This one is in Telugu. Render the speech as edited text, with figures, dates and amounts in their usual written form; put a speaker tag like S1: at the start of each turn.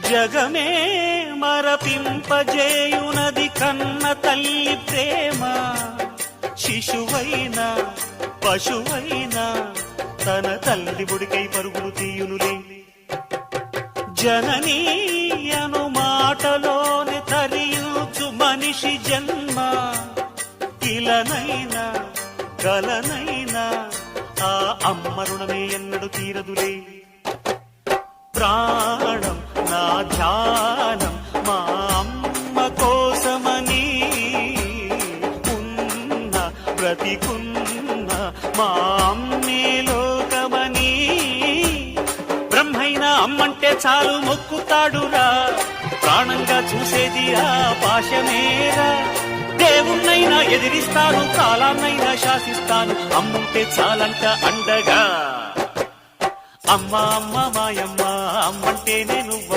S1: జగమే మరపింపజేయునది కన్న తల్లి ప్రేమ. శిశువైనా పశువైనా తన తల్లి బుడికై పరుగులు తీయునులే. జననీ అను మాటలోని తరియుచు మనిషి జన్మ. ఇలనైనా కలనైనా ఆ అమ్మ రుణమే ఎన్నడు తీరదులే. ప్రాణం నా ధ్యానం మా అమ్మ కోసమని ఉన్న బ్రతికున్న మా అమ్మే లోకమని. బ్రహ్మైనా అమ్మంటే చాలు మొక్కుతాడురా, ప్రాణంగా చూసేది ఆ పాశమేరా. దేవుణ్ణైనా ఎదిరిస్తాను, కాలాన్నైనా శాసిస్తాను, అమ్ముంటే చాలంట అండగా. అమ్మ అమ్మ మాయమ్మ అమ్మంటే నేను